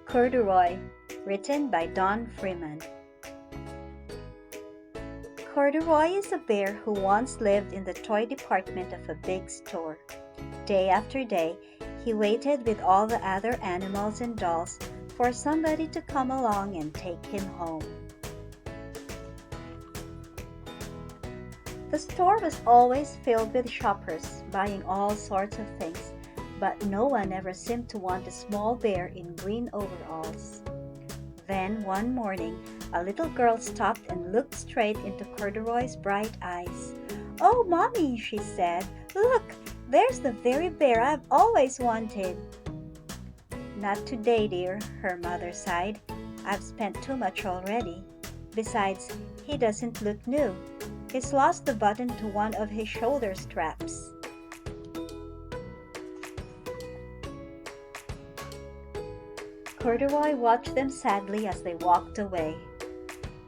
Corduroy, written by Don Freeman. Corduroy is a bear who once lived in the toy department of a big store. Day after day, he waited with all the other animals and dolls for somebody to come along and take him home. The store was always filled with shoppers buying all sorts of things, but no one ever seemed to want a small bear in green overalls. Then one morning, a little girl stopped and looked straight into Corduroy's bright eyes. "Oh, Mommy," she said, "look, there's the very bear I've always wanted." "Not today, dear," her mother sighed. "I've spent too much already. Besides, he doesn't look new. He's lost the button to one of his shoulder straps." Corduroy watched them sadly as they walked away.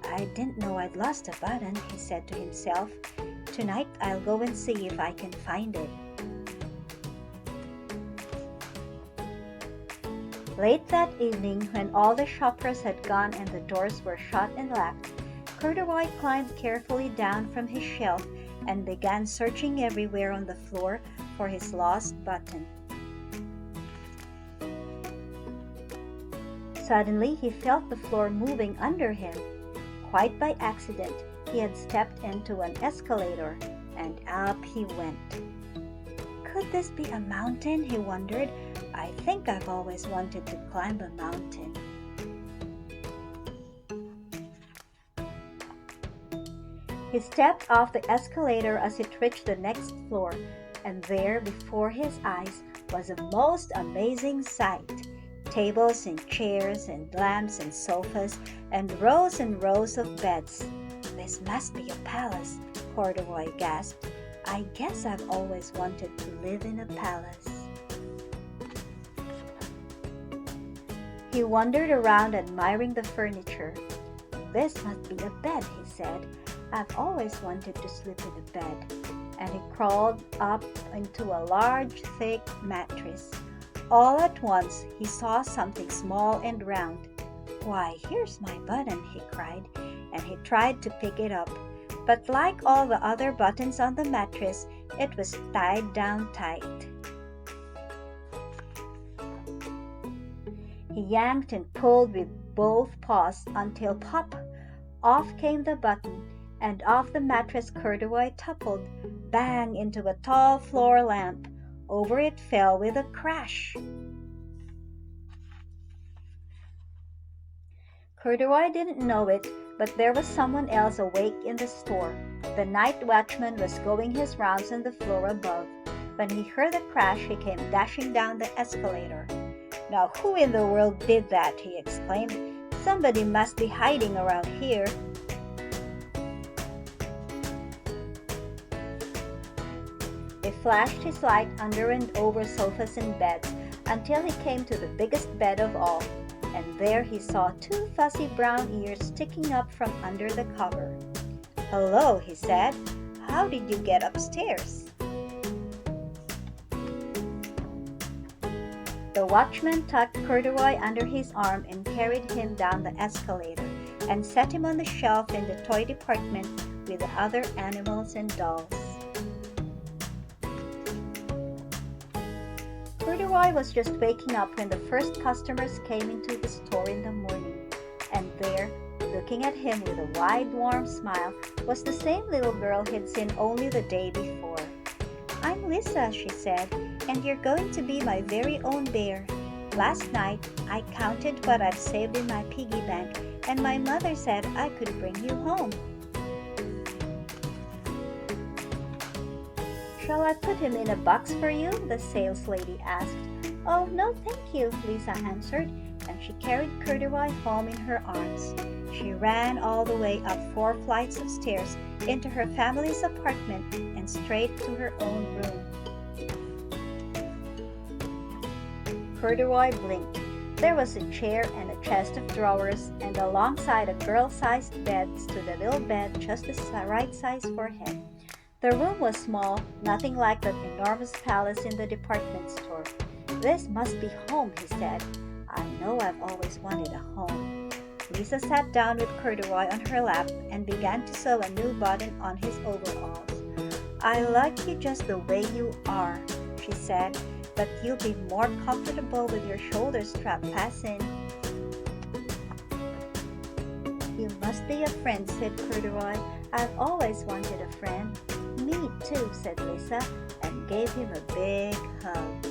"I didn't know I'd lost a button," he said to himself. "Tonight I'll go and see if I can find it." Late that evening, when all the shoppers had gone and the doors were shut and locked, Corduroy climbed carefully down from his shelf and began searching everywhere on the floor for his lost button. Suddenly, he felt the floor moving under him. Quite by accident, he had stepped into an escalator, and up he went. Could this be a mountain, he wondered. I think I've always wanted to climb a mountain. He stepped off the escalator as it reached the next floor, and there before his eyes was a most amazing sight. Tables and chairs and lamps and sofas and rows of beds. "This must be a palace," Corduroy gasped. "I guess I've always wanted to live in a palace." He wandered around admiring the furniture. "This must be a bed," he said. "I've always wanted to sleep in a bed." And he crawled up into a large, thick mattress. All at once, he saw something small and round. "Why, here's my button," he cried, and he tried to pick it up. But like all the other buttons on the mattress, it was tied down tight. He yanked and pulled with both paws until pop! Off came the button, and off the mattress Corduroy toppled, bang into a tall floor lamp. Over it fell with a crash. Corduroy didn't know it, but there was someone else awake in the store. The night watchman was going his rounds on the floor above. When he heard the crash, he came dashing down the escalator. "Now who in the world did that?" he exclaimed. "Somebody must be hiding around here." He flashed his light under and over sofas and beds until he came to the biggest bed of all, and there he saw two fuzzy brown ears sticking up from under the cover. "Hello," he said. "How did you get upstairs?" The watchman tucked Corduroy under his arm and carried him down the escalator and set him on the shelf in the toy department with the other animals and dolls. Corduroy was just waking up when the first customers came into the store in the morning, and there, looking at him with a wide, warm smile, was the same little girl he'd seen only the day before. "I'm Lisa," she said, "and you're going to be my very own bear. Last night, I counted what I've saved in my piggy bank, and my mother said I could bring you home." "Shall I put him in a box for you?" the saleslady asked. "Oh, no, thank you," Lisa answered, and she carried Corduroy home in her arms. She ran all the way up 4 flights of stairs into her family's apartment and straight to her own room. Corduroy blinked. There was a chair and a chest of drawers, and alongside a girl-sized bed stood a little bed just the right size for him. The room was small, nothing like that enormous palace in the department store. "This must be home," he said. "I'm know I've always wanted a home." Lisa sat down with Corduroy on her lap and began to sew a new button on his overalls. "I like you just the way you are," she said, "but you'll be more comfortable with your shoulder strap fastened." "You must be a friend," said Corduroy. "I've always wanted a friend." "Me too," said Lisa, and gave him a big hug.